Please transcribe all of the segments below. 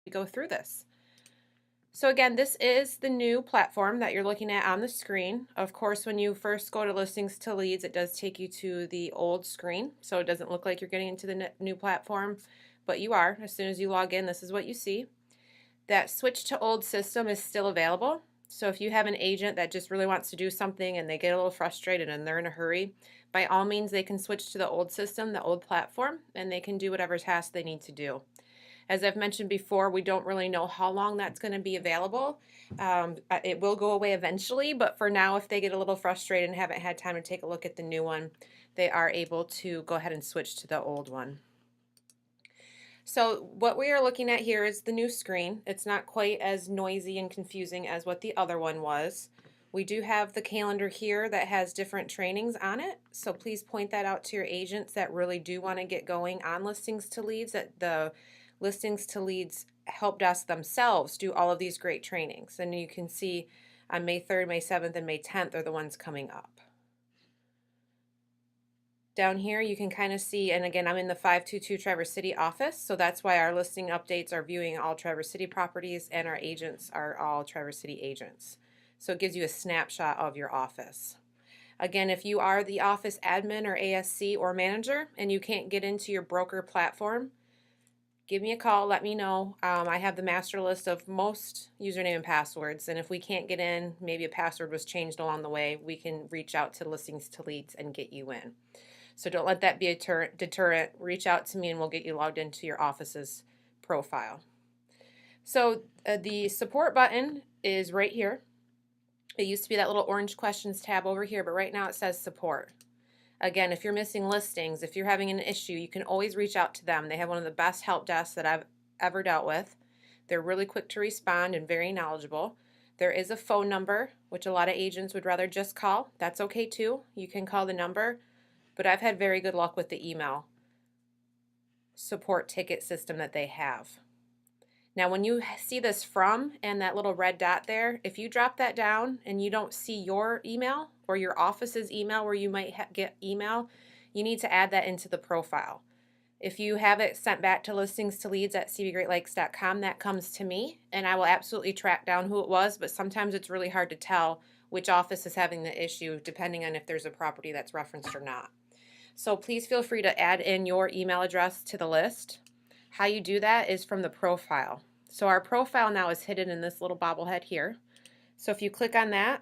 go through this. So again, this is the new platform that you're looking at on the screen. Of course, when you first go to Listings to Leads, it does take you to the old screen, so it doesn't look like you're getting into the new platform, but you are. As soon as you log in, this is what you see. That switch to old system is still available. So if you have an agent that just really wants to do something and they get a little frustrated and they're in a hurry, by all means they can switch to the old system, the old platform, and they can do whatever task they need to do. As I've mentioned before, we don't really know how long that's going to be available. It will go away eventually, but for now, if they get a little frustrated and haven't had time to take a look at the new one, they are able to go ahead and switch to the old one. So what we are looking at here is the new screen. It's not quite as noisy and confusing as what the other one was. We do have the calendar here that has different trainings on it, so please point that out to your agents that really do want to get going on Listings to Leads, that the Listings to Leads help desk themselves do all of these great trainings. And you can see on May 3rd, May 7th, and May 10th are the ones coming up. Down here you can kind of see, and again I'm in the 522 Traverse City office, so that's why our listing updates are viewing all Traverse City properties and our agents are all Traverse City agents. So it gives you a snapshot of your office. Again, if you are the office admin or ASC or manager and you can't get into your broker platform, give me a call, let me know. I have the master list of most username and passwords, and if we can't get in, maybe a password was changed along the way, we can reach out to Listings to Leads and get you in. So don't let that be a deterrent. Reach out to me and we'll get you logged into your office's profile. So the support button is right here. It used to be that little orange questions tab over here, but right now it says support. Again, if you're missing listings, if you're having an issue, you can always reach out to them. They have one of the best help desks that I've ever dealt with. They're really quick to respond and very knowledgeable. There is a phone number, which a lot of agents would rather just call. That's okay too. You can call the number, but I've had very good luck with the email support ticket system that they have. Now when you see this from and that little red dot there, if you drop that down and you don't see your email or your office's email where you might get email, you need to add that into the profile. If you have it sent back to listings2leads@cbgreatlakes.com, that comes to me and I will absolutely track down who it was, but sometimes it's really hard to tell which office is having the issue depending on if there's a property that's referenced or not. So please feel free to add in your email address to the list. How you do that is from the profile. So our profile now is hidden in this little bobblehead here. So if you click on that,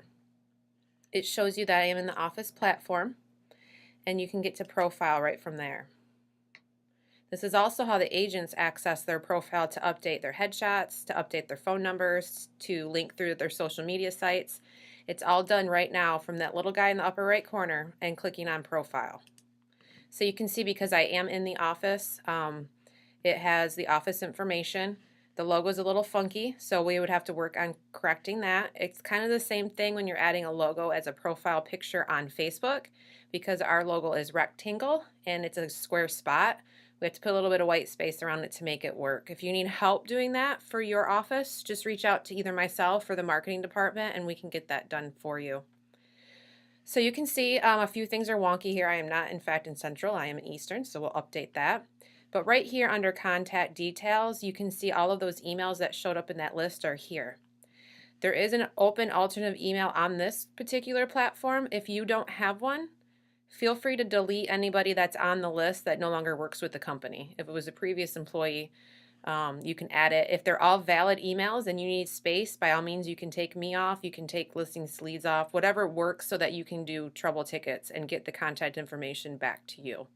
it shows you that I am in the office platform and you can get to profile right from there. This is also how the agents access their profile to update their headshots, to update their phone numbers, to link through their social media sites. It's all done right now from that little guy in the upper right corner and clicking on profile. So you can see because I am in the office, it has the office information. The logo is a little funky, so we would have to work on correcting that. It's kind of the same thing when you're adding a logo as a profile picture on Facebook, because our logo is rectangle and it's a square spot. We have to put a little bit of white space around it to make it work. If you need help doing that for your office, just reach out to either myself or the marketing department and we can get that done for you. So you can see a few things are wonky here. I am not in fact in Central, I am in Eastern, so we'll update that. But right here under contact details, you can see all of those emails that showed up in that list are here. There is an open alternative email on this particular platform. If you don't have one, feel free to delete anybody that's on the list that no longer works with the company. If it was a previous employee, you can add it. If they're all valid emails and you need space, by all means you can take me off, you can take Listings to Leads off, whatever works so that you can do trouble tickets and get the contact information back to you.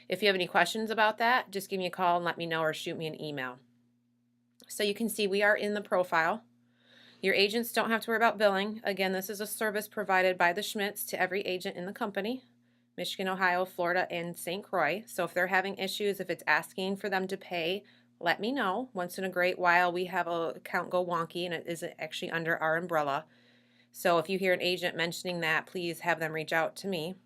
If you have any questions about that, just give me a call and let me know or shoot me an email. So you can see we are in the profile. Your agents don't have to worry about billing. Again, this is a service provided by the Schmidts to every agent in the company, Michigan, Ohio, Florida, and St. Croix. So if they're having issues, if it's asking for them to pay, let me know. Once in a great while, we have an account go wonky and it isn't actually under our umbrella. So if you hear an agent mentioning that, please have them reach out to me.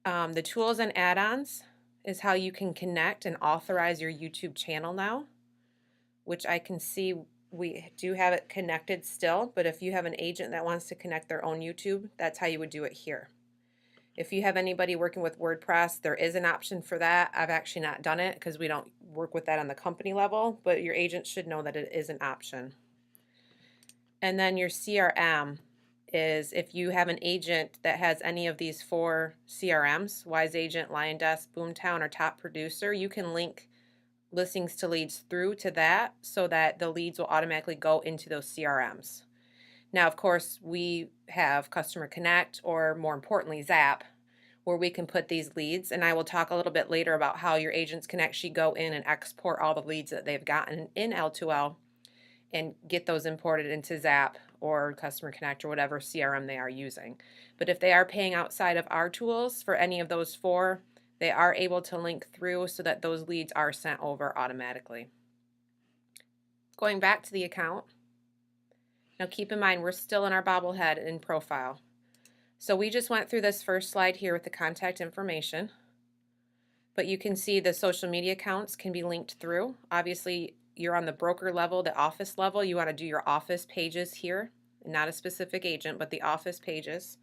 The tools and add-ons is how you can connect and authorize your YouTube channel now, which I can see we do have it connected still, but if you have an agent that wants to connect their own YouTube, that's how you would do it here. If you have anybody working with WordPress, there is an option for that. I've actually not done it because we don't work with that on the company level, but your agent should know that it is an option. And then your CRM is if you have an agent that has any of these 4 CRMs, Wise Agent, Lion Desk, Boomtown, or Top Producer, you can link listings to leads through to that so that the leads will automatically go into those CRMs. Now, of course, we have Customer Connect, or more importantly, Zap, where we can put these leads, and I will talk a little bit later about how your agents can actually go in and export all the leads that they've gotten in L2L and get those imported into Zap or Customer Connect or whatever CRM they are using. But if they are paying outside of our tools for any of those 4, they are able to link through so that those leads are sent over automatically. Going back to the account, now keep in mind we're still in our bobblehead in profile. So we just went through this first slide here with the contact information, but you can see the social media accounts can be linked through. Obviously, you're on the broker level, the office level, you want to do your office pages here, not a specific agent, but the office pages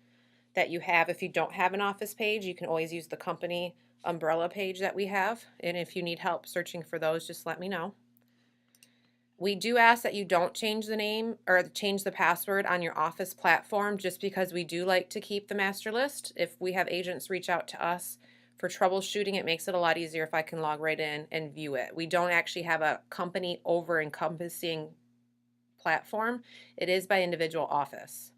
that you have. If you don't have an office page, you can always use the company umbrella page that we have, and if you need help searching for those, just let me know. We do ask that you don't change the name or change the password on your office platform, just because we do like to keep the master list. If we have agents reach out to us for troubleshooting, it makes it a lot easier if I can log right in and view it. We don't actually have a company over encompassing platform. It is by individual office.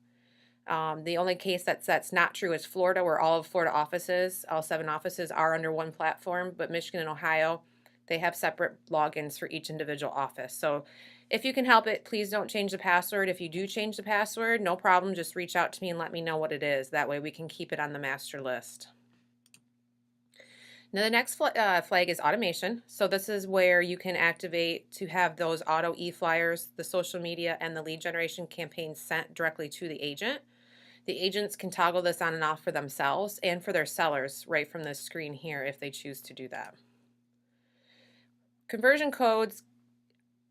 The only case that's not true is Florida, where all of Florida offices, all 7 offices, are under one platform, but Michigan and Ohio, they have separate logins for each individual office. So if you can help it, please don't change the password. If you do change the password, no problem. Just reach out to me and let me know what it is. That way we can keep it on the master list. Now the next flag is automation. So this is where you can activate to have those auto e-flyers, the social media, and the lead generation campaigns sent directly to the agent. The agents can toggle this on and off for themselves and for their sellers right from this screen here if they choose to do that. Conversion codes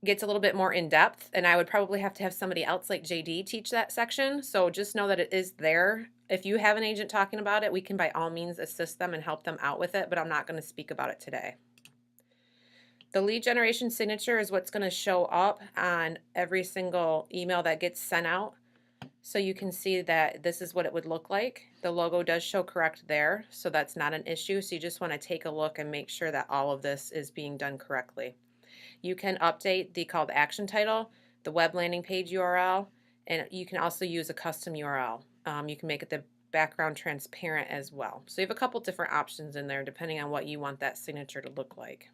gets a little bit more in depth, and I would probably have to have somebody else like JD teach that section. So just know that it is there. If you have an agent talking about it, we can by all means assist them and help them out with it, but I'm not going to speak about it today. The lead generation signature is what's going to show up on every single email that gets sent out. So you can see that this is what it would look like. The logo does show correct there, so that's not an issue. So you just want to take a look and make sure that all of this is being done correctly. You can update the call to action title, the web landing page URL, and you can also use a custom URL. You can make it the background transparent as well. So you have a couple different options in there depending on what you want that signature to look like.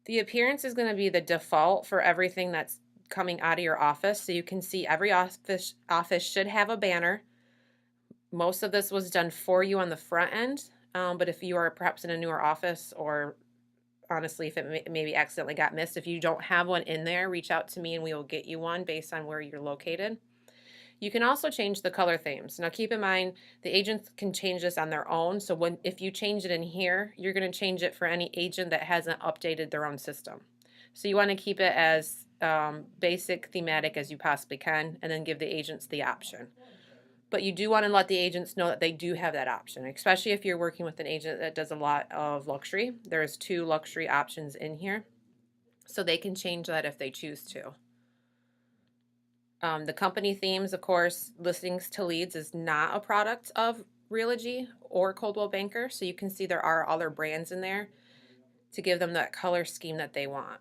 The appearance is going to be the default for everything that's coming out of your office. So you can see every office should have a banner. Most of this was done for you on the front end, but if you are perhaps in a newer office, or honestly if it maybe accidentally got missed, if you don't have one in there, reach out to me and we will get you one based on where you're located. You can also change the color themes. Now keep in mind the agents can change this on their own, so if you change it in here, you're going to change it for any agent that hasn't updated their own system. So you want to keep it as basic thematic as you possibly can, and then give the agents the option. But you do want to let the agents know that they do have that option, especially if you're working with an agent that does a lot of luxury. There's 2 luxury options in here, so they can change that if they choose to. The company themes, of course, Listings to Leads is not a product of Realogy or Coldwell Banker, so you can see there are other brands in there to give them that color scheme that they want.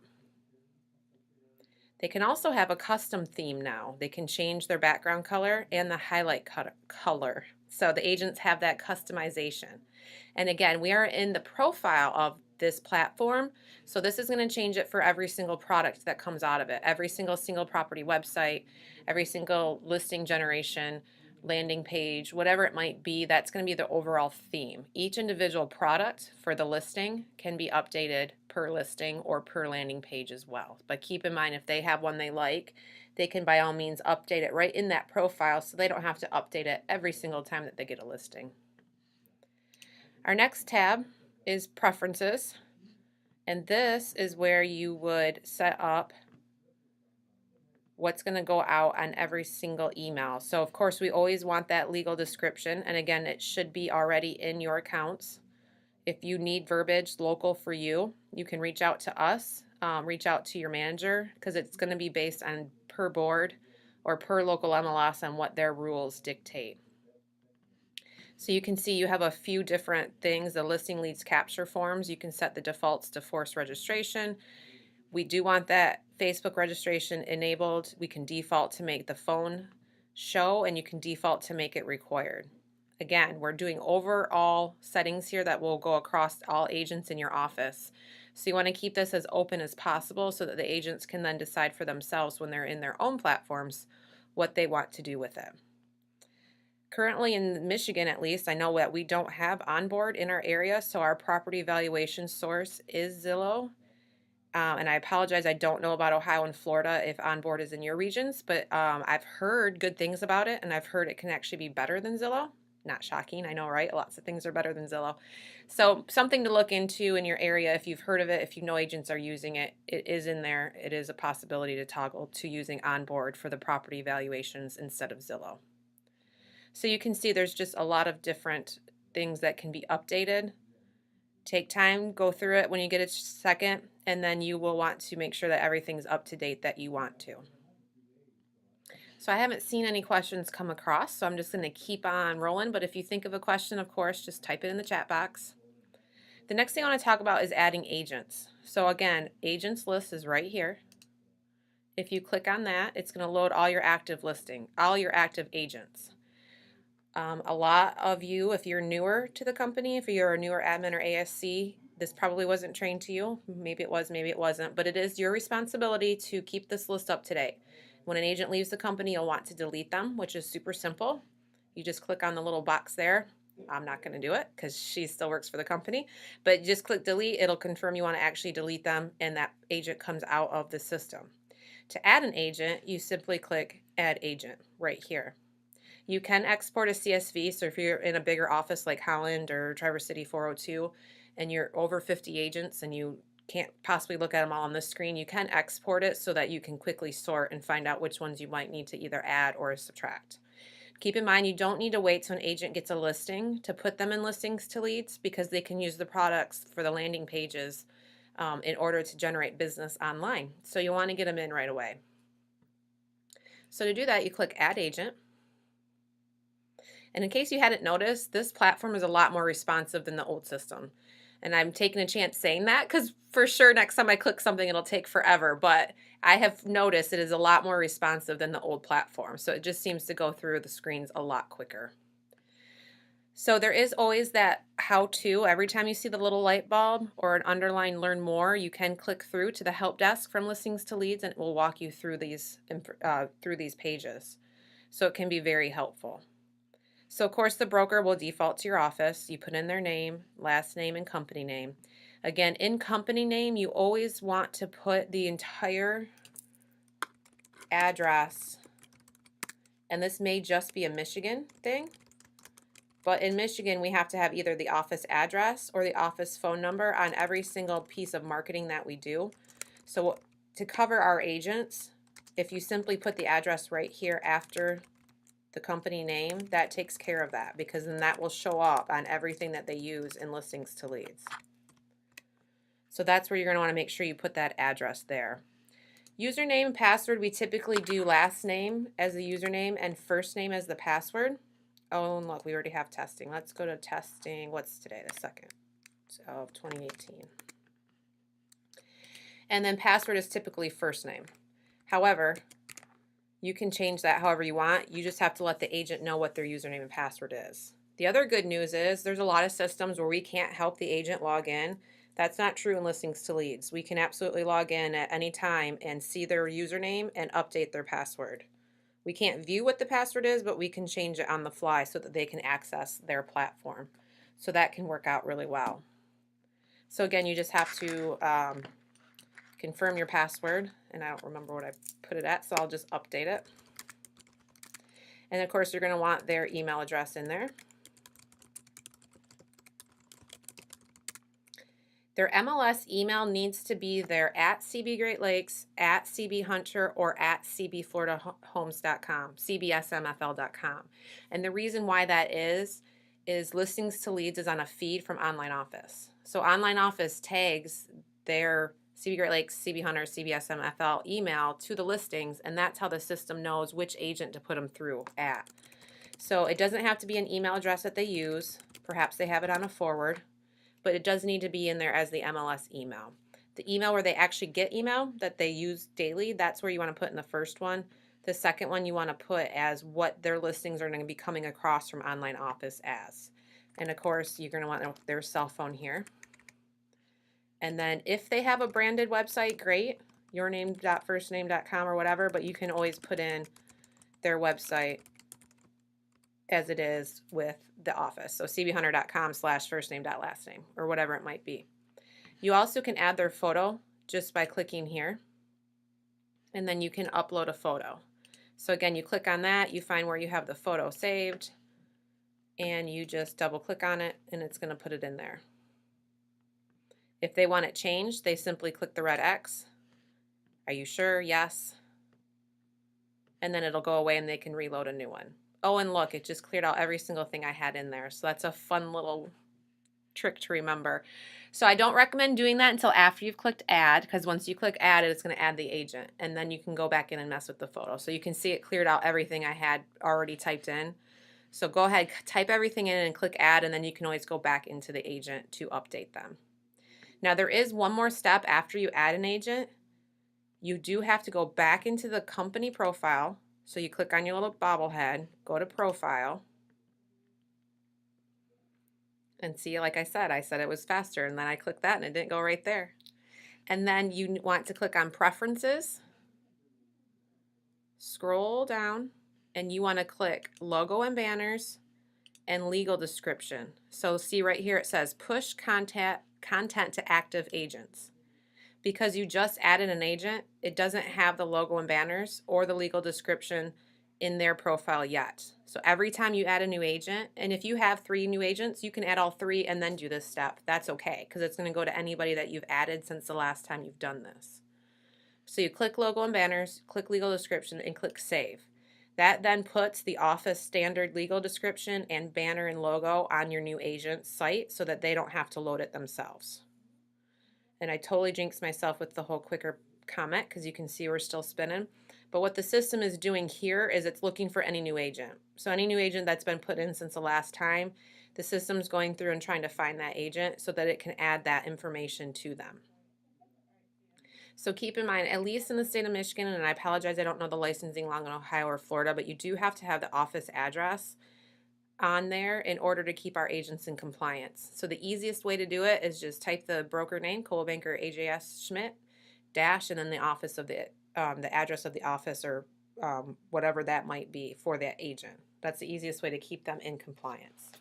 They can also have a custom theme now. They can change their background color and the highlight color. So the agents have that customization. And again, we are in the profile of this platform, so this is going to change it for every single product that comes out of it. Every single property website, every single listing generation, landing page, whatever it might be, that's going to be the overall theme. Each individual product for the listing can be updated per listing or per landing page as well. But keep in mind, if they have one they like, they can by all means update it right in that profile, so they don't have to update it every single time that they get a listing. Our next tab is preferences, and this is where you would set up what's going to go out on every single email. So of course we always want that legal description, and again it should be already in your accounts. If you need verbiage local for you, you can reach out to us, reach out to your manager, because it's going to be based on per board or per local MLS on what their rules dictate. So you can see you have a few different things. The listing leads capture forms, you can set the defaults to force registration. We do want that Facebook registration enabled. We can default to make the phone show, and you can default to make it required. Again, we're doing overall settings here that will go across all agents in your office. So you want to keep this as open as possible so that the agents can then decide for themselves when they're in their own platforms what they want to do with it. Currently in Michigan, at least, I know that we don't have onboard in our area, so our property valuation source is Zillow. And I apologize, I don't know about Ohio and Florida if onboard is in your regions, but I've heard good things about it, and I've heard it can actually be better than Zillow. Not shocking, I know, right? Lots of things are better than Zillow. So something to look into in your area if you've heard of it, if you know agents are using it, it is in there. It is a possibility to toggle to using onboard for the property valuations instead of Zillow. So you can see there's just a lot of different things that can be updated. Take time, go through it when you get a second, and then you will want to make sure that everything's up to date that you want to. So I haven't seen any questions come across, so I'm just going to keep on rolling. But if you think of a question, of course, just type it in the chat box. The next thing I want to talk about is adding agents. So again, agents list is right here. If you click on that, it's going to load all your active all your active agents. A lot of you, if you're newer to the company, if you're a newer admin or ASC, this probably wasn't trained to you. Maybe it was, maybe it wasn't, but it is your responsibility to keep this list up to date. When an agent leaves the company, you'll want to delete them, which is super simple. You just click on the little box there. I'm not going to do it because she still works for the company, but just click delete. It'll confirm you want to actually delete them, and that agent comes out of the system. To add an agent, you simply click add agent right here. You can export a CSV, so if you're in a bigger office like Holland or Traverse City 402 and you're over 50 agents and you can't possibly look at them all on this screen, you can export it so that you can quickly sort and find out which ones you might need to either add or subtract. Keep in mind you don't need to wait till an agent gets a listing to put them in listings to leads, because they can use the products for the landing pages in order to generate business online. So you want to get them in right away. So to do that, you click add agent. And in case you hadn't noticed, this platform is a lot more responsive than the old system. And I'm taking a chance saying that because for sure next time I click something it'll take forever, but I have noticed it is a lot more responsive than the old platform. So it just seems to go through the screens a lot quicker. So there is always that how-to. Every time you see the little light bulb or an underline learn more, you can click through to the help desk from Listings to Leads, and it will walk you through these pages. So it can be very helpful. So of course the broker will default to your office. You put in their name, last name, and company name. Again, in company name, you always want to put the entire address, and this may just be a Michigan thing, but in Michigan we have to have either the office address or the office phone number on every single piece of marketing that we do. So to cover our agents, if you simply put the address right here after the company name, that takes care of that, because then that will show up on everything that they use in Listings to Leads. So that's where you're going to want to make sure you put that address there. Username and password, we typically do last name as the username and first name as the password. Oh, and look, we already have testing. Let's go to testing. What's today? The 2nd of 2018. And then password is typically first name. However, you can change that however you want. You just have to let the agent know what their username and password is. The other good news is there's a lot of systems where we can't help the agent log in. That's not true in Listings to Leads. We can absolutely log in at any time and see their username and update their password. We can't view what the password is, but we can change it on the fly so that they can access their platform. So that can work out really well. So again, you just have to confirm your password, and I don't remember what I put it at, so I'll just update it. And of course, you're going to want their email address in there. Their MLS email needs to be their @CB Great Lakes, @CB Hunter, or @CBFloridaHomes.com, CBSMFL.com. And the reason why that is is Listings to Leads is on a feed from Online Office. So Online Office tags their CB Great Lakes, CB Hunter, CBSM FL email to the listings, and that's how the system knows which agent to put them through at. So it doesn't have to be an email address that they use. Perhaps they have it on a forward, but it does need to be in there as the MLS email. The email where they actually get email that they use daily, that's where you want to put in the first one. The second one you want to put as what their listings are going to be coming across from Online Office as. And of course, you're going to want their cell phone here. And then if they have a branded website, great, yourname.firstname.com or whatever, but you can always put in their website as it is with the office. So cbhunter.com/firstname.lastname or whatever it might be. You also can add their photo just by clicking here, and then you can upload a photo. So again, you click on that, you find where you have the photo saved, and you just double click on it, and it's going to put it in there. If they want it changed, they simply click the red X. Are you sure? Yes. And then it'll go away and they can reload a new one. Oh, and look, it just cleared out every single thing I had in there. So that's a fun little trick to remember. So I don't recommend doing that until after you've clicked add, because once you click add, it's going to add the agent, and then you can go back in and mess with the photo. So you can see it cleared out everything I had already typed in. So go ahead, type everything in and click add, and then you can always go back into the agent to update them. Now there is one more step after you add an agent. You do have to go back into the company profile. So you click on your little bobblehead, go to profile, and see, like I said it was faster, and then I clicked that and it didn't go right there. And then you want to click on preferences, scroll down, and you want to click logo and banners and legal description. So see right here it says push content to active agents. Because you just added an agent, it doesn't have the logo and banners or the legal description in their profile yet. So every time you add a new agent, and if you have 3 new agents, you can add all 3 and then do this step. That's okay, because it's going to go to anybody that you've added since the last time you've done this. So you click logo and banners, click legal description, and click save. That then puts the office standard legal description and banner and logo on your new agent's site so that they don't have to load it themselves. And I totally jinxed myself with the whole quicker comment because you can see we're still spinning. But what the system is doing here is it's looking for any new agent. So any new agent that's been put in since the last time, the system's going through and trying to find that agent so that it can add that information to them. So keep in mind, at least in the state of Michigan, and I apologize, I don't know the licensing law in Ohio or Florida, but you do have to have the office address on there in order to keep our agents in compliance. So the easiest way to do it is just type the broker name, Coldwell Banker AJS Schmidt, dash, and then the office of the address of the office or whatever that might be for that agent. That's the easiest way to keep them in compliance.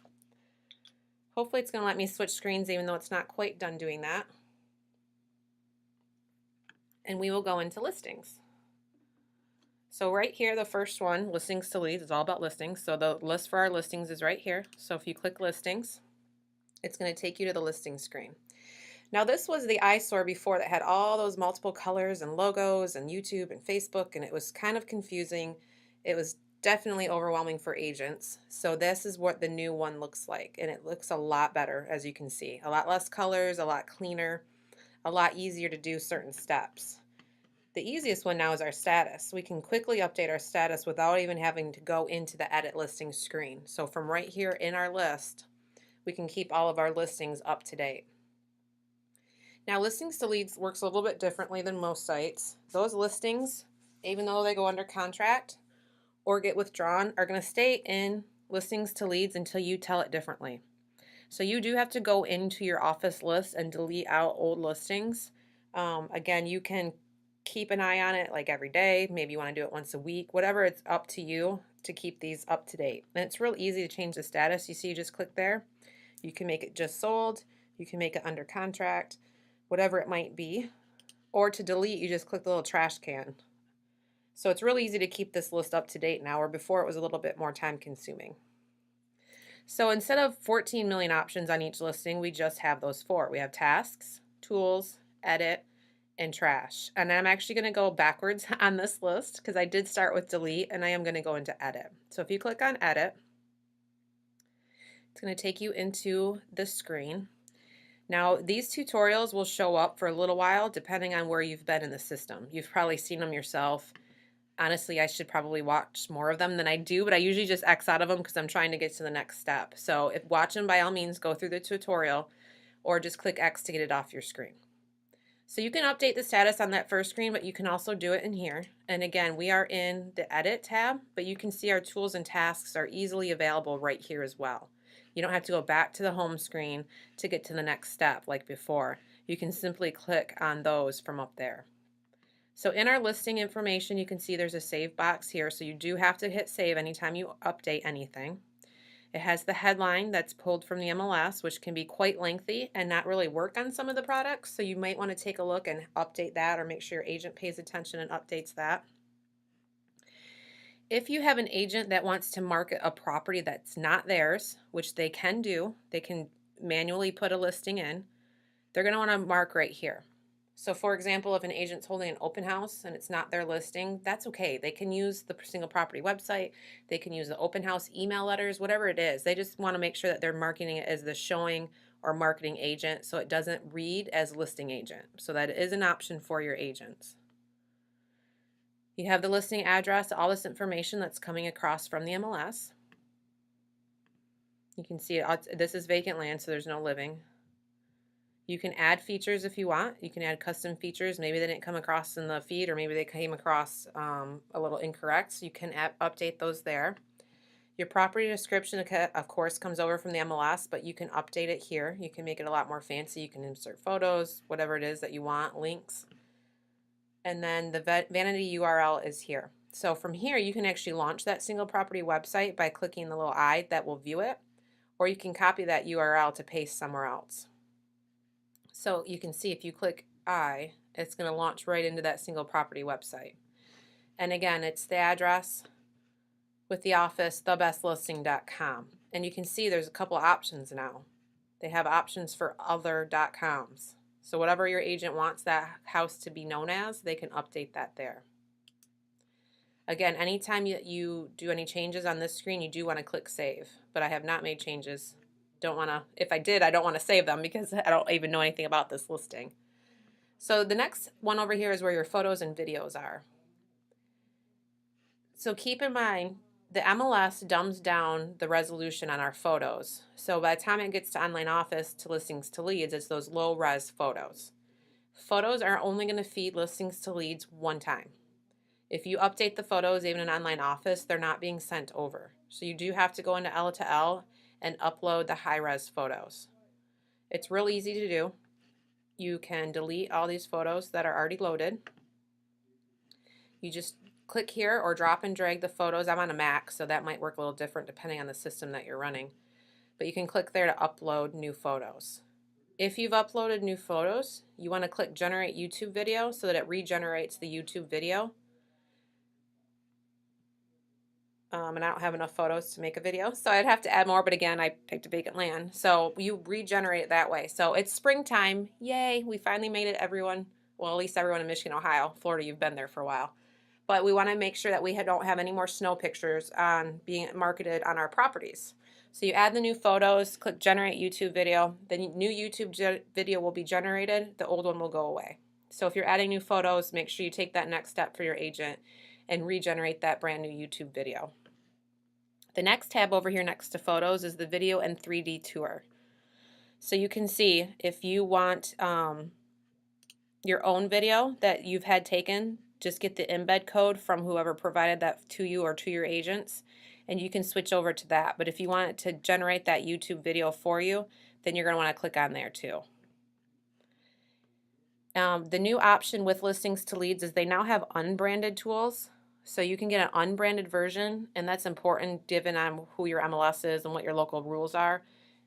Hopefully it's going to let me switch screens even though it's not quite done doing that. And we will go into listings. So right here, the first one, Listings to Leads, is all about listings. So the list for our listings is right here. So if you click listings, it's going to take you to the listing screen. Now this was the eyesore before that had all those multiple colors and logos and YouTube and Facebook, and it was kind of confusing. It was definitely overwhelming for agents. So this is what the new one looks like, and it looks a lot better, as you can see. A lot less colors, a lot cleaner, a lot easier to do certain steps. The easiest one now is our status. We can quickly update our status without even having to go into the edit listing screen. So from right here in our list, we can keep all of our listings up to date. Now Listings to Leads works a little bit differently than most sites. Those listings, even though they go under contract or get withdrawn, are going to stay in Listings to Leads until you tell it differently. So you do have to go into your office list and delete out old listings. Again, you can keep an eye on it like every day. Maybe you want to do it once a week, whatever. It's up to you to keep these up to date. And it's real easy to change the status. You see, you just click there. You can make it just sold. You can make it under contract, whatever it might be. Or to delete, you just click the little trash can. So it's real easy to keep this list up to date now, where before it was a little bit more time consuming. So instead of 14 million options on each listing, we just have those 4. We have tasks, tools, edit, and trash. And I'm actually going to go backwards on this list because I did start with delete and I am going to go into edit. So if you click on edit, It's going to take you into the screen. Now, these tutorials will show up for a little while depending on where you've been in the system. You've probably seen them yourself. Honestly, I should probably watch more of them than I do, but I usually just X out of them because I'm trying to get to the next step. So if watch them, by all means, go through the tutorial or just click X to get it off your screen. So you can update the status on that first screen, but you can also do it in here. And again, we are in the Edit tab, but you can see our tools and tasks are easily available right here as well. You don't have to go back to the home screen to get to the next step like before. You can simply click on those from up there. So in our listing information, you can see there's a save box here, so you do have to hit save anytime you update anything. It has the headline that's pulled from the MLS, which can be quite lengthy and not really work on some of the products, so you might want to take a look and update that or make sure your agent pays attention and updates that. If you have an agent that wants to market a property that's not theirs, which they can do, they can manually put a listing in, they're going to want to mark right here. So for example, if an agent's holding an open house and it's not their listing, that's okay. They can use the single property website, they can use the open house email letters, whatever it is. They just want to make sure that they're marketing it as the showing or marketing agent so it doesn't read as listing agent. So that is an option for your agents. You have the listing address, all this information that's coming across from the MLS. You can see this is vacant land, so there's no living. You can add features if you want. You can add custom features. Maybe they didn't come across in the feed, or maybe they came across a little incorrect, so you can update those there. Your property description, of course, comes over from the MLS, but you can update it here. You can make it a lot more fancy. You can insert photos, whatever it is that you want, links. And then the vanity URL is here. So from here, you can actually launch that single property website by clicking the little eye that will view it, or you can copy that URL to paste somewhere else. So you can see if you click I, it's going to launch right into that single property website. And again, it's the address with the office, thebestlisting.com. And you can see there's a couple of options now. They have options for other .coms. So whatever your agent wants that house to be known as, they can update that there. Again, anytime you do any changes on this screen, you do want to click save. But I have not made changes. Don't want to, if I did, I don't want to save them because I don't even know anything about this listing. So the next one over here is where your photos and videos are. So keep in mind, the MLS dumbs down the resolution on our photos. So by the time it gets to Online Office to Listings to Leads, it's those low res photos. Photos are only going to feed Listings to Leads one time. If you update the photos, even in Online Office, they're not being sent over. So you do have to go into L to L and upload the high-res photos. It's real easy to do. You can delete all these photos that are already loaded. You just click here or drop and drag the photos. I'm on a Mac, so that might work a little different depending on the system that you're running. But you can click there to upload new photos. If you've uploaded new photos, you want to click Generate YouTube Video so that it regenerates the YouTube video. And I don't have enough photos to make a video, so I'd have to add more, but again, I picked a vacant land. So you regenerate it that way. So it's springtime. Yay, we finally made it, everyone. Well, at least everyone in Michigan, Ohio. Florida, you've been there for a while. But we want to make sure that we don't have any more snow pictures being marketed on our properties. So you add the new photos, click Generate YouTube Video. The new YouTube video will be generated. The old one will go away. So if you're adding new photos, make sure you take that next step for your agent and regenerate that brand new YouTube video. The next tab over here next to photos is the video and 3D tour. So you can see if you want your own video that you've had taken, just get the embed code from whoever provided that to you or to your agents, and you can switch over to that. But if you want it to generate that YouTube video for you, then you're going to want to click on there too. The new option with Listings to Leads is they now have unbranded tools. So you can get an unbranded version, and that's important given on who your MLS is and what your local rules are.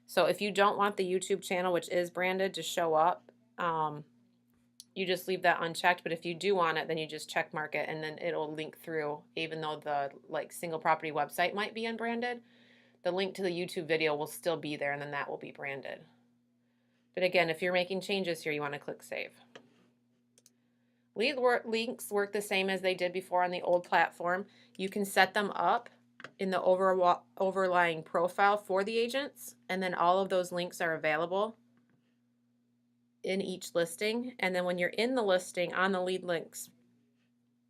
So if you don't want the YouTube channel, which is branded, to show up, you just leave that unchecked. But if you do want it, then you just check mark it, and then it'll link through, even though the single property website might be unbranded. The link to the YouTube video will still be there, and then that will be branded. But again, if you're making changes here, you want to click Save. Lead links work the same as they did before on the old platform. You can set them up in the overlying profile for the agents, and then all of those links are available in each listing. And then when you're in the listing on the lead links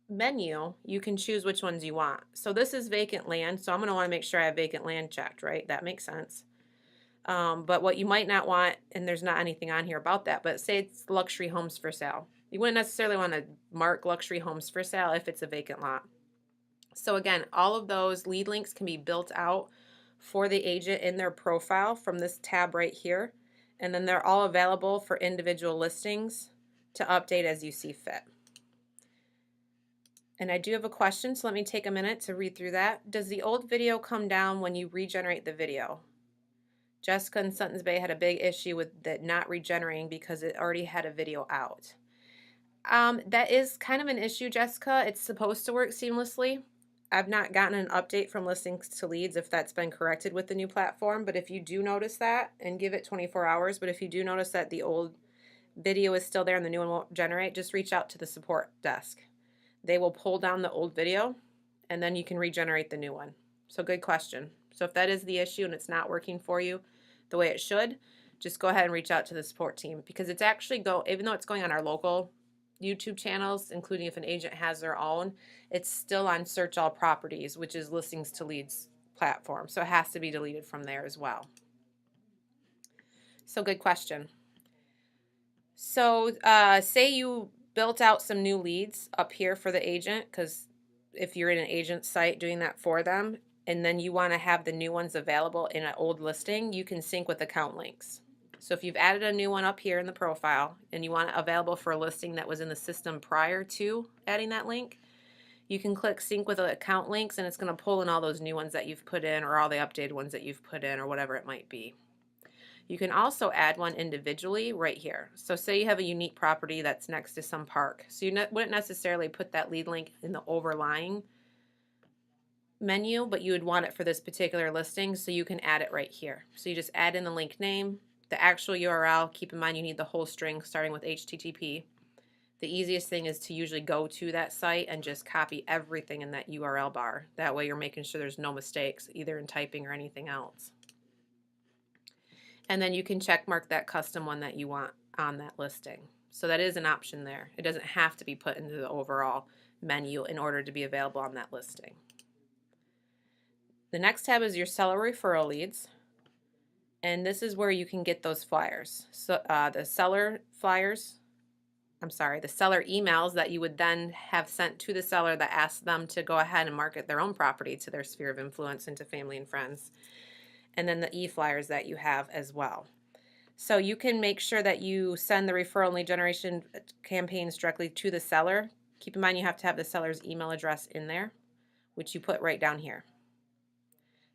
menu, you can choose which ones you want. So this is vacant land, so I'm going to want to make sure I have vacant land checked, right? That makes sense. But what you might not want, and there's not anything on here about that, but say it's luxury homes for sale. You wouldn't necessarily want to mark luxury homes for sale if it's a vacant lot. So again, all of those lead links can be built out for the agent in their profile from this tab right here. And then they're all available for individual listings to update as you see fit. And I do have a question, so let me take a minute to read through that. Does the old video come down when you regenerate the video? Jessica in Sutton's Bay had a big issue with it not regenerating because it already had a video out. That is kind of an issue, Jessica. It's supposed to work seamlessly. I've not gotten an update from Listings to Leads if that's been corrected with the new platform, but if you do notice that, and give it 24 hours, but if you do notice that the old video is still there and the new one won't generate, just reach out to the support desk. They will pull down the old video and then you can regenerate the new one. So good question. So if that is the issue and it's not working for you the way it should, just go ahead and reach out to the support team, because it's actually even though it's going on our local YouTube channels, including if an agent has their own, it's still on Search All Properties, which is Listings to Leads platform. So it has to be deleted from there as well. So good question. So say you built out some new leads up here for the agent, because if you're in an agent site doing that for them, and then you want to have the new ones available in an old listing, you can sync with account links. So if you've added a new one up here in the profile and you want it available for a listing that was in the system prior to adding that link, you can click sync with account links and it's going to pull in all those new ones that you've put in, or all the updated ones that you've put in, or whatever it might be. You can also add one individually right here. So say you have a unique property that's next to some park. So you wouldn't necessarily put that lead link in the overlying menu, but you would want it for this particular listing, so you can add it right here. So you just add in the link name, the actual URL. Keep in mind you need the whole string starting with HTTP. The easiest thing is to usually go to that site and just copy everything in that URL bar. That way you're making sure there's no mistakes either in typing or anything else. And then you can check mark that custom one that you want on that listing. So that is an option there. It doesn't have to be put into the overall menu in order to be available on that listing. The next tab is your seller referral leads. And this is where you can get those flyers. So the seller emails that you would then have sent to the seller that asks them to go ahead and market their own property to their sphere of influence and to family and friends. And then the e-flyers that you have as well. So you can make sure that you send the referral and lead generation campaigns directly to the seller. Keep in mind you have to have the seller's email address in there, which you put right down here.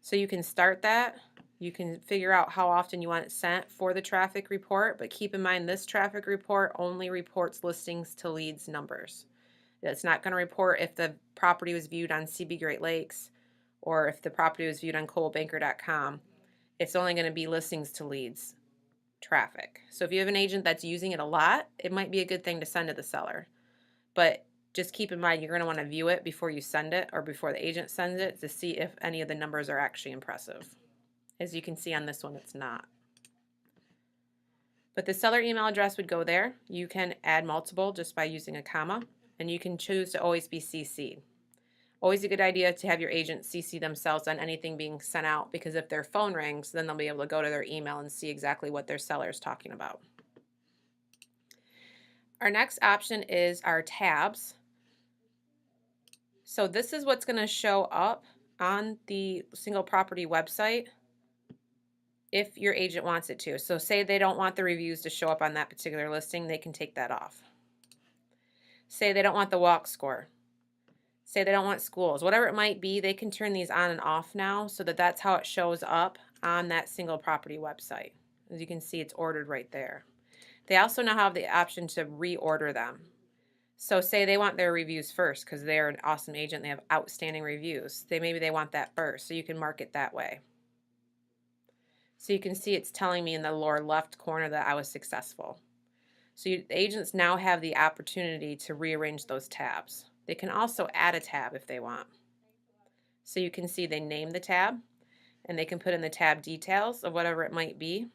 So you can start that. You can figure out how often you want it sent for the traffic report, but keep in mind this traffic report only reports listings to leads numbers. It's not going to report if the property was viewed on CB Great Lakes or if the property was viewed on coldbanker.com. It's only going to be listings to leads traffic. So if you have an agent that's using it a lot, it might be a good thing to send to the seller. But just keep in mind you're going to want to view it before you send it, or before the agent sends it, to see if any of the numbers are actually impressive. As you can see on this one, it's not. But the seller email address would go there. You can add multiple just by using a comma, and you can choose to always be CC'd. Always a good idea to have your agent CC themselves on anything being sent out, because if their phone rings, then they'll be able to go to their email and see exactly what their seller is talking about. Our next option is our tabs. So this is what's going to show up on the single property website if your agent wants it to. So say they don't want the reviews to show up on that particular listing, they can take that off. Say they don't want the walk score. Say they don't want schools. Whatever it might be, they can turn these on and off now, so that that's how it shows up on that single property website. As you can see, it's ordered right there. They also now have the option to reorder them. So say they want their reviews first because they're an awesome agent, they have outstanding reviews. Maybe they want that first, so you can mark it that way. So you can see it's telling me in the lower left corner that I was successful. So the agents now have the opportunity to rearrange those tabs. They can also add a tab if they want. So you can see they name the tab, and they can put in the tab details of whatever it might be,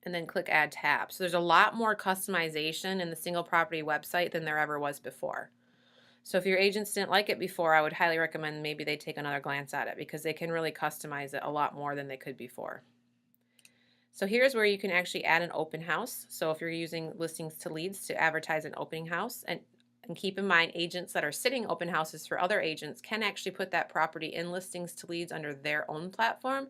and then click add tab. So there's a lot more customization in the single property website than there ever was before. So if your agents didn't like it before, I would highly recommend maybe they take another glance at it, because they can really customize it a lot more than they could before. So here's where you can actually add an open house. So if you're using Listings to Leads to advertise an opening house, and keep in mind, agents that are sitting open houses for other agents can actually put that property in Listings to Leads under their own platform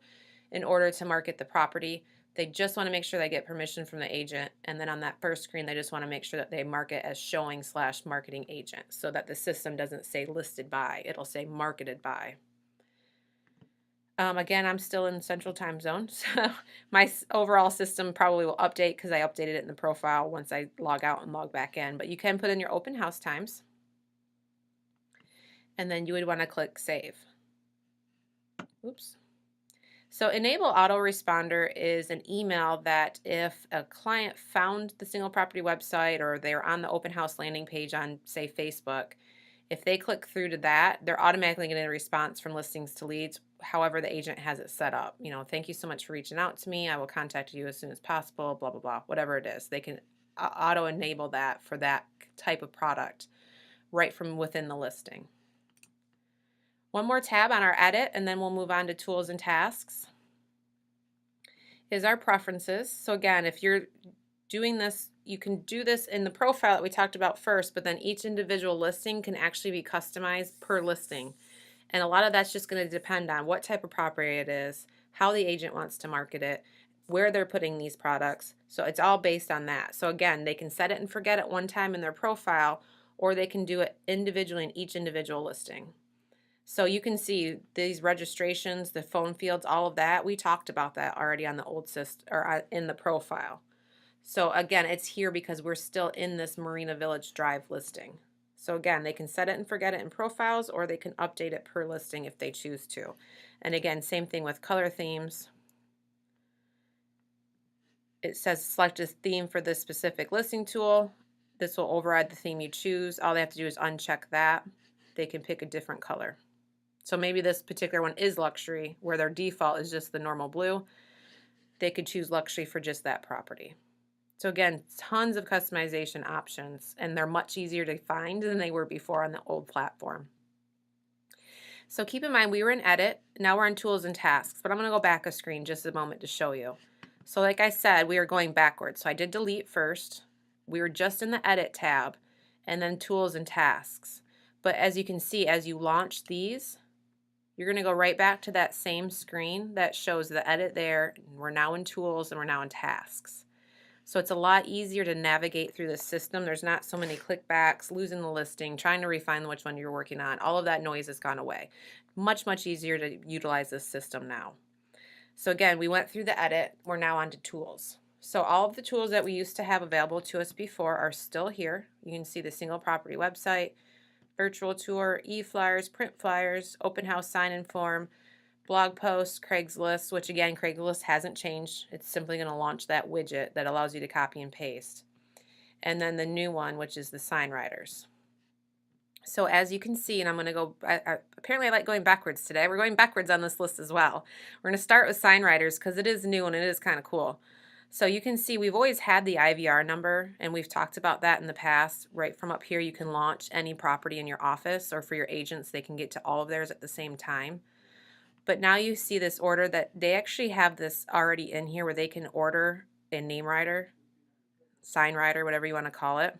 in order to market the property. They just want to make sure they get permission from the agent, and then on that first screen they just want to make sure that they mark it as showing/marketing agent, so that the system doesn't say listed by, it'll say marketed by. Again, I'm still in Central Time Zone, so my overall system probably will update because I updated it in the profile once I log out and log back in. But you can put in your open house times, and then you would want to click Save. Oops. So Enable Autoresponder is an email that if a client found the single property website, or they're on the open house landing page on, say, Facebook, if they click through to that, they're automatically getting a response from Listings to Leads, however the agent has it set up. You know, thank you so much for reaching out to me. I will contact you as soon as possible, blah, blah, blah, whatever it is. They can auto-enable that for that type of product right from within the listing. One more tab on our edit, and then we'll move on to tools and tasks, is our preferences. So again, if you're doing this, you can do this in the profile that we talked about first, but then each individual listing can actually be customized per listing. And a lot of that's just going to depend on what type of property it is, how the agent wants to market it, where they're putting these products. So it's all based on that. So again, they can set it and forget it one time in their profile, or they can do it individually in each individual listing. So you can see these registrations, the phone fields, all of that. We talked about that already on the old system, or in the profile. So again, it's here because we're still in this Marina Village Drive listing. So again, they can set it and forget it in profiles, or they can update it per listing if they choose to. And again, same thing with color themes. It says select a theme for this specific listing tool. This will override the theme you choose. All they have to do is uncheck that. They can pick a different color. So maybe this particular one is luxury, where their default is just the normal blue. They could choose luxury for just that property. So again, tons of customization options, and they're much easier to find than they were before on the old platform. So keep in mind, we were in edit, now we're in tools and tasks, but I'm going to go back a screen just a moment to show you. So like I said, we are going backwards. So I did delete first. We were just in the edit tab, and then tools and tasks. But as you can see, as you launch these, you're going to go right back to that same screen that shows the edit there. We're now in tools and we're now in tasks. So it's a lot easier to navigate through the system. There's not so many clickbacks, losing the listing, trying to refine which one you're working on. All of that noise has gone away. Much, much easier to utilize this system now. So again, we went through the edit. We're now on to tools. So all of the tools that we used to have available to us before are still here. You can see the single property website, virtual tour, e-flyers, print flyers, open house sign-in form, blog posts, Craigslist, which again, Craigslist hasn't changed. It's simply going to launch that widget that allows you to copy and paste. And then the new one, which is the sign writers. So as you can see, and I'm going to go, apparently I like going backwards today. We're going backwards on this list as well. We're going to start with sign writers because it is new and it is kind of cool. So you can see we've always had the IVR number, and we've talked about that in the past. Right from up here, you can launch any property in your office, or for your agents, they can get to all of theirs at the same time. But now you see this order that they actually have this already in here where they can order a name writer, sign writer, whatever you want to call it,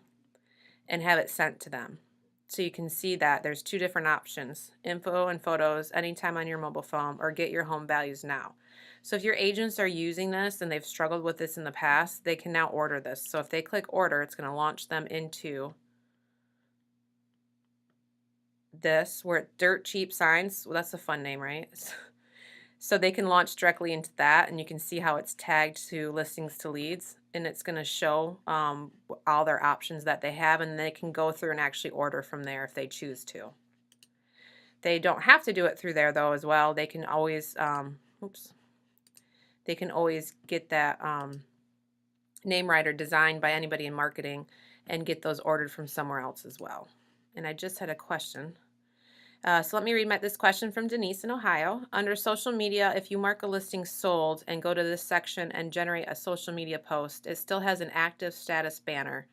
and have it sent to them. So you can see that there's two different options: info and photos anytime on your mobile phone, or get your home values now. So if your agents are using this and they've struggled with this in the past, they can now order this. So if they click order, it's going to launch them into this, where Dirt Cheap Signs, well, that's a fun name, right? So they can launch directly into that, and you can see how it's tagged to Listings to Leads, and it's going to show all their options that they have, and they can go through and actually order from there if they choose to. They don't have to do it through there though as well. They can always, they can always get that name writer designed by anybody in marketing and get those ordered from somewhere else as well. And I just had a question. So let me read this question from Denise in Ohio. Under social media, if you mark a listing sold and go to this section and generate a social media post, it still has an active status banner,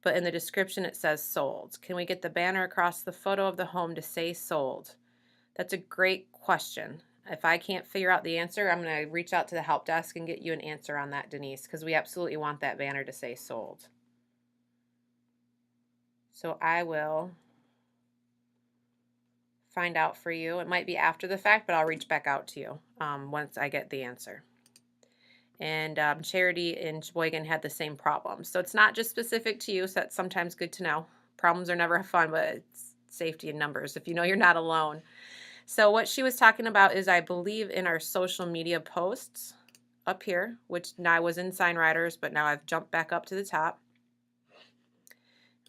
but in the description it says sold. Can we get the banner across the photo of the home to say sold? That's a great question. If I can't figure out the answer, I'm going to reach out to the help desk and get you an answer on that, Denise, because we absolutely want that banner to say sold. So I will find out for you. It might be after the fact, but I'll reach back out to you once I get the answer. And Charity in Sheboygan had the same problem. So it's not just specific to you, so that's sometimes good to know. Problems are never fun, but it's safety in numbers if you know you're not alone. So what she was talking about is, I believe, in our social media posts up here, which now I was in Sign Riders, but now I've jumped back up to the top.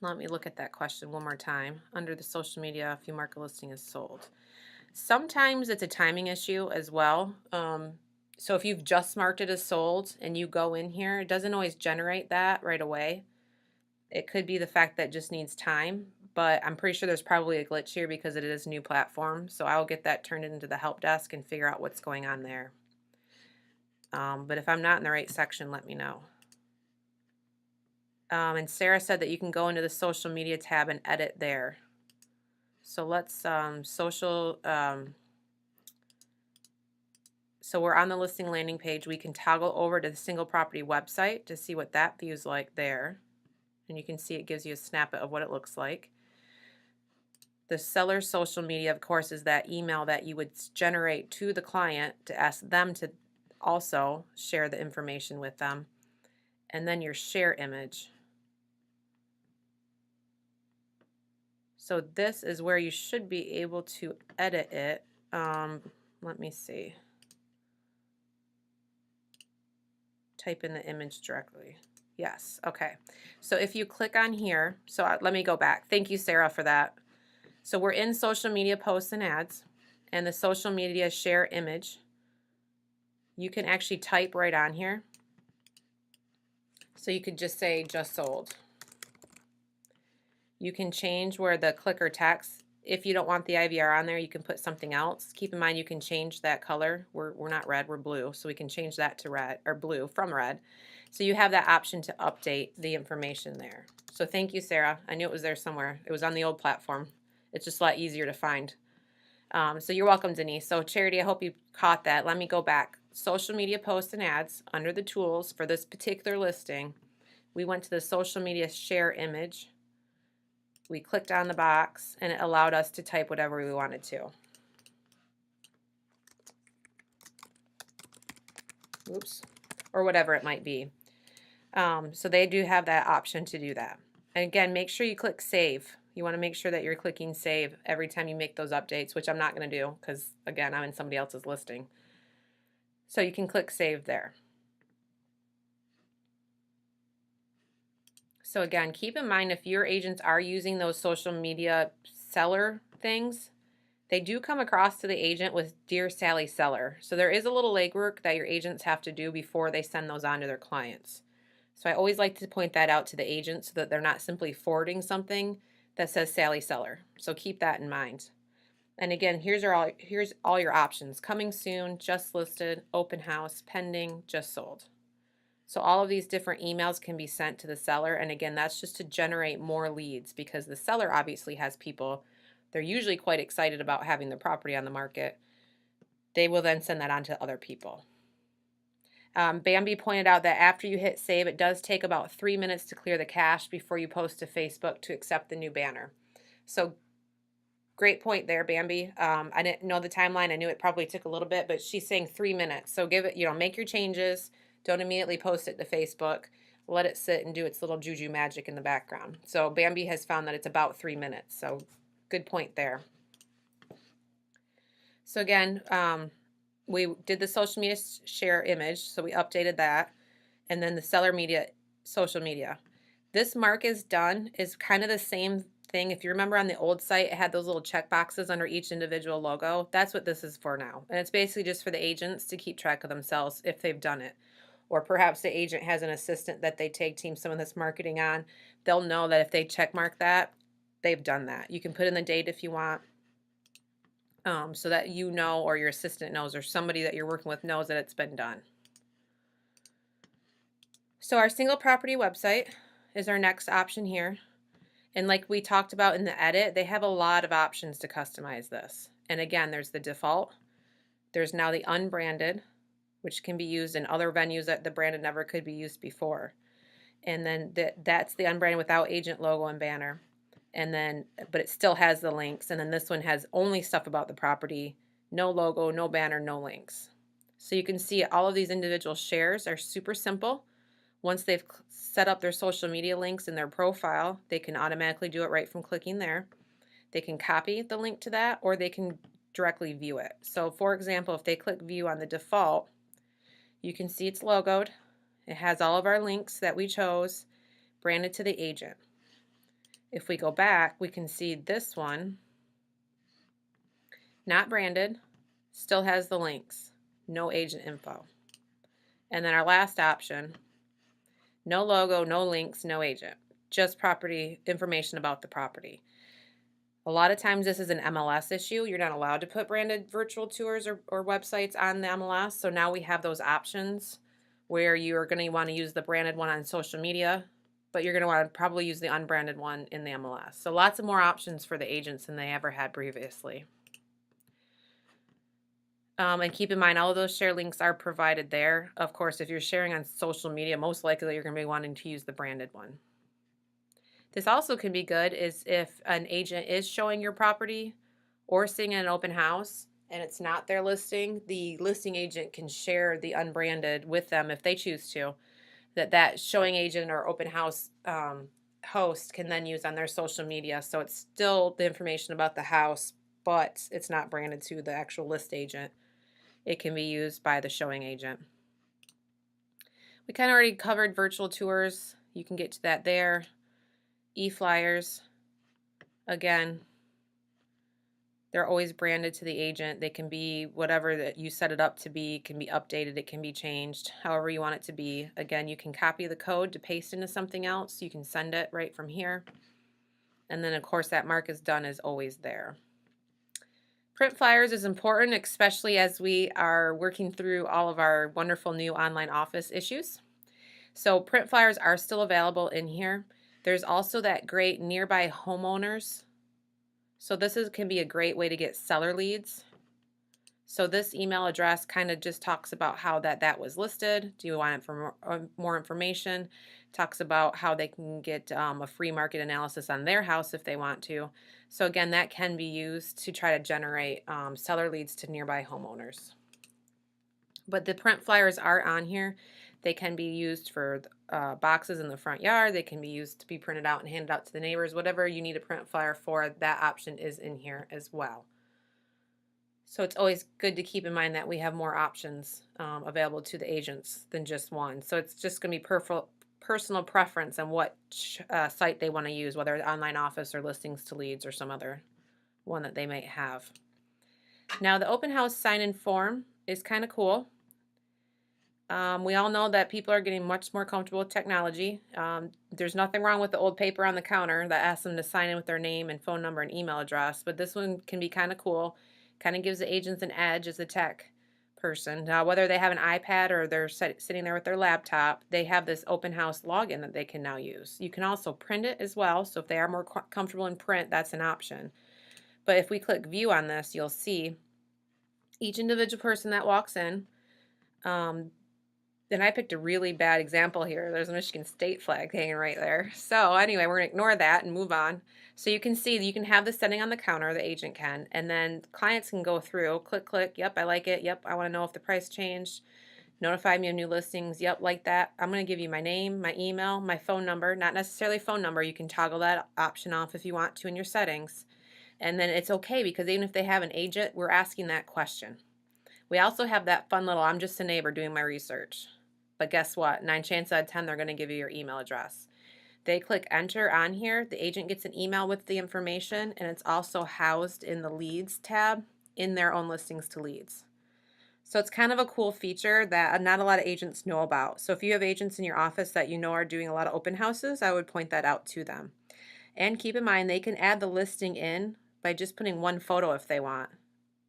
Let me look at that question one more time. Under the social media, if you mark a listing as sold. Sometimes it's a timing issue as well. So if you've just marked it as sold and you go in here, it doesn't always generate that right away. It could be the fact that it just needs time, but I'm pretty sure there's probably a glitch here because it is a new platform. So I'll get that turned into the help desk and figure out what's going on there. But if I'm not in the right section, let me know. And Sarah said that you can go into the social media tab and edit there. So let's so we're on the listing landing page. We can toggle over to the single property website to see what that view's like there. And you can see it gives you a snippet of what it looks like. The seller's social media, of course, is that email that you would generate to the client to ask them to also share the information with them. And then your share image. So this is where you should be able to edit it. Let me see. Type in the image directly. Yes, okay. So if you click on here, so let me go back. Thank you, Sarah, for that. So we're in social media posts and ads, and the social media share image. You can actually type right on here. So you could just say just sold. You can change where the clicker text. If you don't want the IVR on there, you can put something else. Keep in mind you can change that color. We're not red, we're blue, so we can change that to red or blue from red. So you have that option to update the information there. So thank you, Sarah. I knew it was there somewhere. It was on the old platform. It's just a lot easier to find. So you're welcome, Denise. So Charity, I hope you caught that. Let me go back. Social media posts and ads, under the tools for this particular listing, we went to the social media share image. We clicked on the box and it allowed us to type whatever we wanted to. Oops. Or whatever it might be. So they do have that option to do that. And again, make sure you click save. You want to make sure that you're clicking save every time you make those updates, which I'm not going to do because, again, I'm in somebody else's listing. So you can click save there. So again, keep in mind if your agents are using those social media seller things, they do come across to the agent with Dear Sally Seller. So there is a little legwork that your agents have to do before they send those on to their clients. So I always like to point that out to the agent so that they're not simply forwarding something that says Sally Seller. So keep that in mind. And again, here's all your options. Coming soon, just listed, open house, pending, just sold. So all of these different emails can be sent to the seller. And again, that's just to generate more leads because the seller obviously has people. They're usually quite excited about having their property on the market. They will then send that on to other people. Bambi pointed out that after you hit save, it does take about 3 minutes to clear the cache before you post to Facebook to accept the new banner. So great point there, Bambi. I didn't know the timeline. I knew it probably took a little bit, but she's saying 3 minutes. So give it, make your changes. Don't immediately post it to Facebook. Let it sit and do its little juju magic in the background. So Bambi has found that it's about 3 minutes. So good point there. So again, we did the social media share image, so we updated that, and then the seller media, social media. This mark is done is kind of the same thing. If you remember on the old site, it had those little check boxes under each individual logo. That's what this is for now, and it's basically just for the agents to keep track of themselves if they've done it, or perhaps the agent has an assistant that they tag team some of this marketing on. They'll know that if they check mark that, they've done that. You can put in the date if you want. so that you know, or your assistant knows, or somebody that you're working with knows that it's been done. So our single property website is our next option here. And like we talked about in the edit, they have a lot of options to customize this. And again, there's the default. There's now the unbranded, which can be used in other venues that the branded never could be used before. And then that's the unbranded without agent logo and banner. And then, but it still has the links. And then this one has only stuff about the property, no logo, no banner, no links. So you can see all of these individual shares are super simple. Once they've set up their social media links in their profile, they can automatically do it right from clicking there. They can copy the link to that, or they can directly view it. So for example, if they click view on the default, you can see it's logoed. It has all of our links that we chose, branded to the agent. If we go back, we can see this one, not branded, still has the links, no agent info. And then our last option, no logo, no links, no agent, just property information about the property. A lot of times this is an MLS issue. You're not allowed to put branded virtual tours or websites on the MLS. So now we have those options where you're going to want to use the branded one on social media, but you're going to want to probably use the unbranded one in the MLS. So lots of more options for the agents than they ever had previously. And keep in mind, all of those share links are provided there. Of course, if you're sharing on social media, most likely you're going to be wanting to use the branded one. This also can be good is if an agent is showing your property or seeing an open house and it's not their listing, the listing agent can share the unbranded with them if they choose to. That showing agent or open house host can then use on their social media. So it's still the information about the house, but it's not branded to the actual list agent. It can be used by the showing agent. We kind of already covered virtual tours. You can get to that there. E-flyers, again, they're always branded to the agent. They can be whatever that you set it up to be. It can be updated. It can be changed however you want it to be. Again, you can copy the code to paste into something else. You can send it right from here. And then, of course, that mark is done is always there. Print flyers is important, especially as we are working through all of our wonderful new online office issues. So print flyers are still available in here. There's also that great nearby homeowners. So this can be a great way to get seller leads. So this email address kind of just talks about how that was listed. Do you want it for more information? Talks about how they can get a free market analysis on their house if they want to. So again, that can be used to try to generate seller leads to nearby homeowners. But the print flyers are on here. They can be used for boxes in the front yard. They can be used to be printed out and handed out to the neighbors. Whatever you need a print flyer for, that option is in here as well. So it's always good to keep in mind that we have more options available to the agents than just one. So it's just going to be personal preference on what site they want to use, whether it's online office or listings to leads or some other one that they might have. Now the open house sign-in form is kind of cool. We all know that people are getting much more comfortable with technology. There's nothing wrong with the old paper on the counter that asks them to sign in with their name and phone number and email address, but this one can be kind of cool. Kind of gives the agents an edge as a tech person. Now, whether they have an iPad or they're sitting there with their laptop, they have this open house login that they can now use. You can also print it as well, so if they are more comfortable in print, that's an option. But if we click view on this, you'll see each individual person that walks in. And I picked a really bad example here. There's a Michigan State flag hanging right there. So anyway, we're going to ignore that and move on. So you can see you can have the setting on the counter, the agent can, and then clients can go through, click, yep, I like it, yep, I want to know if the price changed, notify me of new listings, yep, like that. I'm going to give you my name, my email, my phone number, not necessarily phone number. You can toggle that option off if you want to in your settings. And then it's okay because even if they have an agent, we're asking that question. We also have that fun little, I'm just a neighbor doing my research. But guess what? 9 chances out of 10, they're going to give you your email address. They click enter on here. The agent gets an email with the information, and it's also housed in the leads tab in their own listings to leads. So it's kind of a cool feature that not a lot of agents know about. So if you have agents in your office that you know are doing a lot of open houses, I would point that out to them. And keep in mind, they can add the listing in by just putting one photo if they want.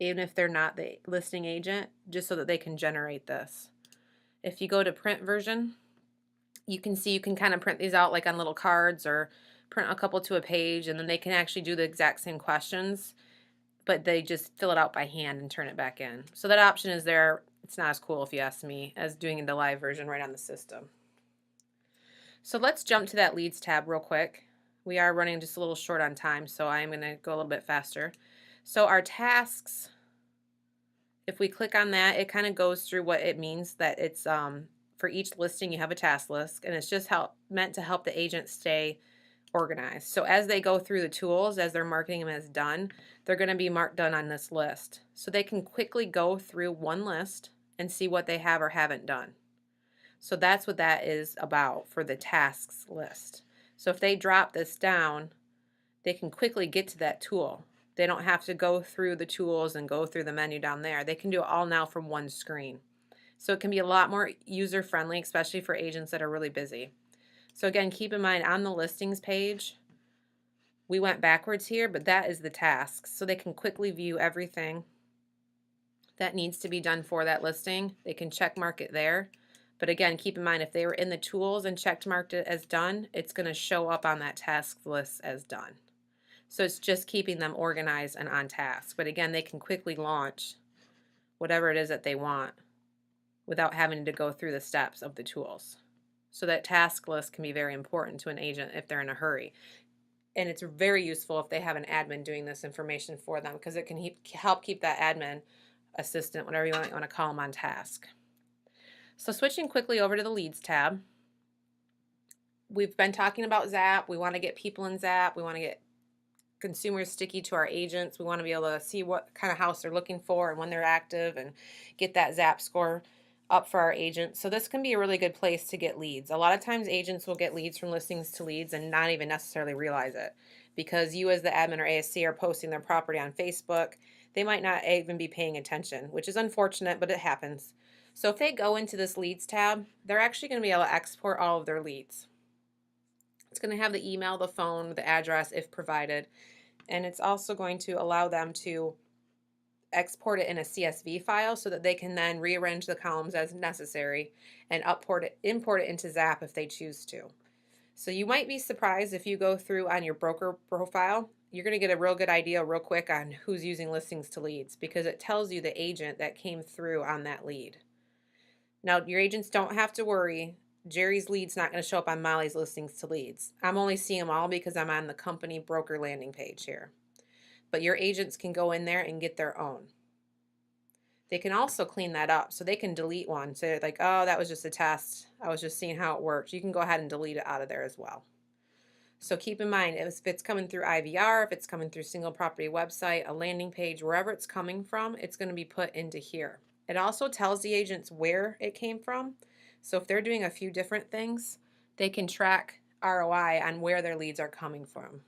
even if they're not the listing agent, just so that they can generate this. If you go to print version, you can see you can kind of print these out like on little cards or print a couple to a page, and then they can actually do the exact same questions, but they just fill it out by hand and turn it back in. So that option is there. It's not as cool, if you ask me, as doing the live version right on the system. So let's jump to that leads tab real quick. We are running just a little short on time, so I'm going to go a little bit faster. So our tasks, if we click on that, it kind of goes through what it means that it's for each listing you have a task list, and it's just meant to help the agent stay organized. So as they go through the tools, as they're marking them as done, they're going to be marked done on this list. So they can quickly go through one list and see what they have or haven't done. So that's what that is about for the tasks list. So if they drop this down, they can quickly get to that tool. They don't have to go through the tools and go through the menu down there. They can do it all now from one screen. So it can be a lot more user-friendly, especially for agents that are really busy. So again, keep in mind on the listings page, we went backwards here, but that is the tasks. So they can quickly view everything that needs to be done for that listing. They can check mark it there. But again, keep in mind, if they were in the tools and checked marked it as done, it's going to show up on that task list as done. So it's just keeping them organized and on task. But again, they can quickly launch whatever it is that they want without having to go through the steps of the tools. So that task list can be very important to an agent if they're in a hurry. And it's very useful if they have an admin doing this information for them, because it can help keep that admin assistant, whatever you want to call them, on task. So switching quickly over to the leads tab, we've been talking about Zap. We want to get people in Zap. We want to get consumers sticky to our agents. We want to be able to see what kind of house they're looking for and when they're active and get that Zap score up for our agents. So this can be a really good place to get leads. A lot of times agents will get leads from Listings2Leads and not even necessarily realize it, because you as the admin or ASC are posting their property on Facebook. They might not even be paying attention, which is unfortunate, but it happens. So if they go into this leads tab, they're actually going to be able to export all of their leads. It's going to have the email, the phone, the address if provided, and it's also going to allow them to export it in a CSV file so that they can then rearrange the columns as necessary and import it into Zap if they choose to. So you might be surprised if you go through on your broker profile, you're going to get a real good idea real quick on who's using Listings2Leads, because it tells you the agent that came through on that lead. Now, your agents don't have to worry. Jerry's lead's not going to show up on Molly's Listings2Leads. I'm only seeing them all because I'm on the company broker landing page here. But your agents can go in there and get their own. They can also clean that up, so they can delete one. So like, oh, that was just a test. I was just seeing how it worked. You can go ahead and delete it out of there as well. So keep in mind, if it's coming through IVR, if it's coming through single property website, a landing page, wherever it's coming from, it's going to be put into here. It also tells the agents where it came from. So if they're doing a few different things, they can track ROI on where their leads are coming from.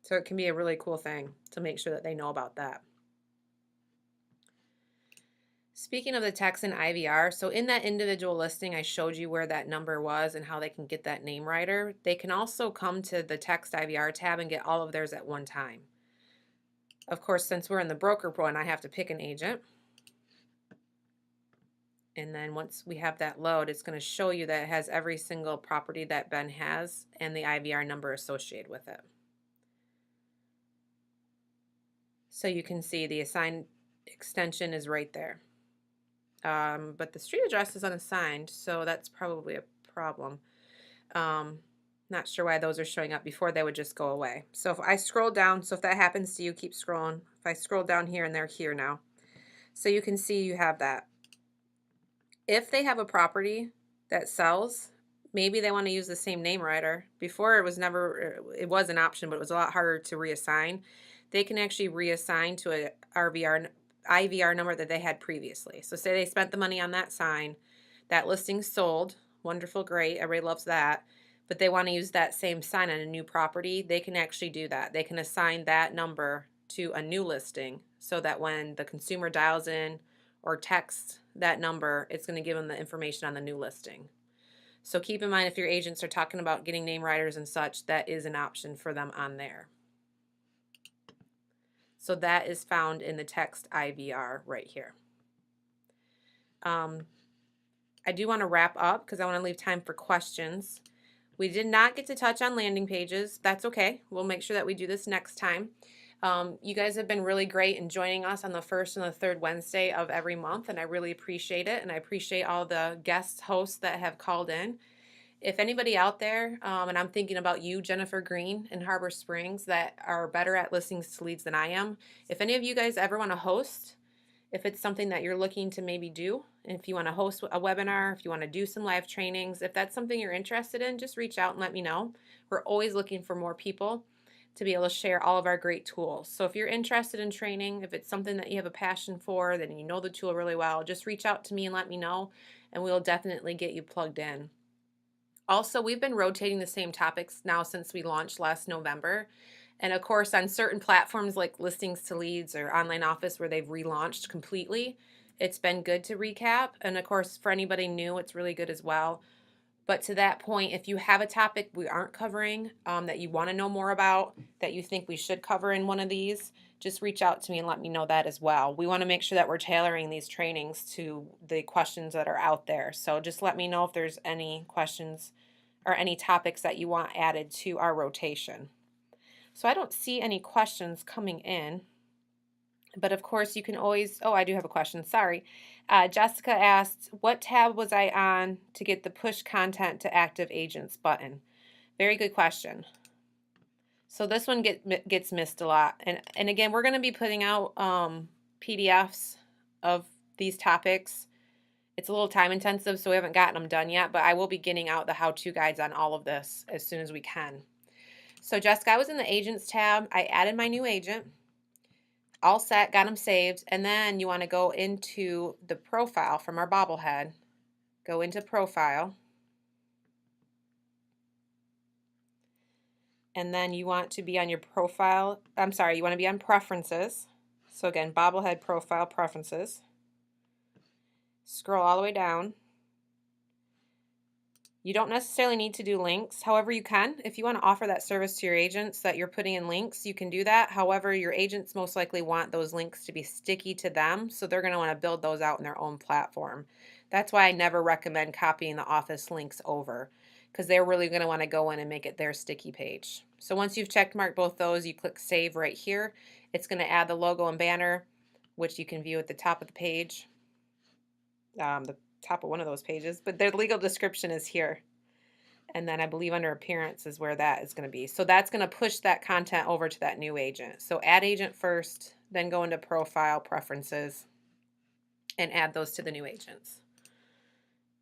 So it can be a really cool thing to make sure that they know about that. Speaking of the text in IVR, so in that individual listing, I showed you where that number was and how they can get that name writer. They can also come to the text IVR tab and get all of theirs at one time. Of course, since we're in the broker one, I have to pick an agent. And then once we have that load, it's going to show you that it has every single property that Ben has and the IVR number associated with it. So you can see the assigned extension is right there. But the street address is unassigned, so that's probably a problem. Not sure why those are showing up. Before they would just go away. So if I scroll down, so if that happens to you, keep scrolling. If I scroll down here, and they're here now. So you can see you have that. If they have a property that sells, maybe they want to use the same name writer. Before it was an option, but it was a lot harder to reassign. They can actually reassign to a IVR number that they had previously. So say they spent the money on that sign, that listing sold, wonderful, great, everybody loves that, but they want to use that same sign on a new property, they can actually do that. They can assign that number to a new listing so that when the consumer dials in or texts that number, it's going to give them the information on the new listing. So keep in mind, if your agents are talking about getting name writers and such, that is an option for them on there. So that is found in the text IVR right here. I do want to wrap up because I want to leave time for questions. We did not get to touch on landing pages. That's okay. We'll make sure that we do this next time. You guys have been really great in joining us on the first and the third Wednesday of every month, and I really appreciate it. And I appreciate all the guest hosts that have called in. If anybody out there, and I'm thinking about you, Jennifer Green in Harbor Springs, that are better at listings to leads than I am, if any of you guys ever want to host, if it's something that you're looking to maybe do, and if you want to host a webinar, if you want to do some live trainings, if that's something you're interested in, just reach out and let me know. We're always looking for more people to be able to share all of our great tools. So if you're interested in training, if it's something that you have a passion for, then you know the tool really well, just reach out to me and let me know, and we'll definitely get you plugged in. Also, we've been rotating the same topics now since we launched last November. And of course, on certain platforms like Listings to Leads or Online Office where they've relaunched completely, it's been good to recap. And of course, for anybody new, it's really good as well. But to that point, if you have a topic we aren't covering that you want to know more about, that you think we should cover in one of these, just reach out to me and let me know that as well. We want to make sure that we're tailoring these trainings to the questions that are out there. So just let me know if there's any questions or any topics that you want added to our rotation. So I don't see any questions coming in, but of course you can always, oh, I do have a question, sorry. Jessica asked, what tab was I on to get the push content to active agents button? Very good question. So this one gets missed a lot. And again, we're going to be putting out PDFs of these topics. It's a little time intensive, so we haven't gotten them done yet, but I will be getting out the how-to guides on all of this as soon as we can. So Jessica, I was in the agents tab. I added my new agent. All set, got them saved. And then you want to go into the profile from our bobblehead. Go into profile. And then you want to be on your profile. I'm sorry, you want to be on preferences. So again, bobblehead profile preferences. Scroll all the way down. You don't necessarily need to do links. However, you can. If you want to offer that service to your agents that you're putting in links, you can do that. However, your agents most likely want those links to be sticky to them, so they're going to want to build those out in their own platform. That's why I never recommend copying the office links over, because they're really going to want to go in and make it their sticky page. So once you've checked marked both those, you click Save right here. It's going to add the logo and banner, which you can view at the top of the page. The top of one of those pages, but their legal description is here. And then I believe under appearance is where that is going to be. So that's going to push that content over to that new agent. So add agent first, then go into profile preferences and add those to the new agents.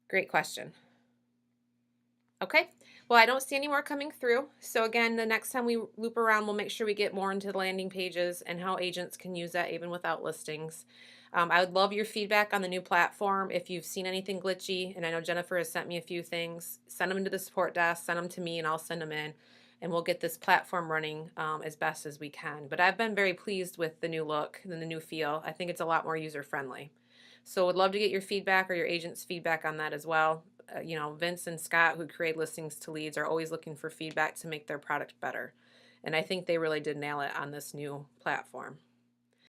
Great question. Okay, well, I don't see any more coming through. So again, the next time we loop around, we'll make sure we get more into the landing pages and how agents can use that even without listings. I would love your feedback on the new platform. If you've seen anything glitchy, and I know Jennifer has sent me a few things, send them into the support desk, send them to me, and I'll send them in, and we'll get this platform running as best as we can. But I've been very pleased with the new look and the new feel. I think it's a lot more user-friendly. So would love to get your feedback or your agent's feedback on that as well. You know, Vince and Scott, who create Listings to Leads, are always looking for feedback to make their product better. And I think they really did nail it on this new platform.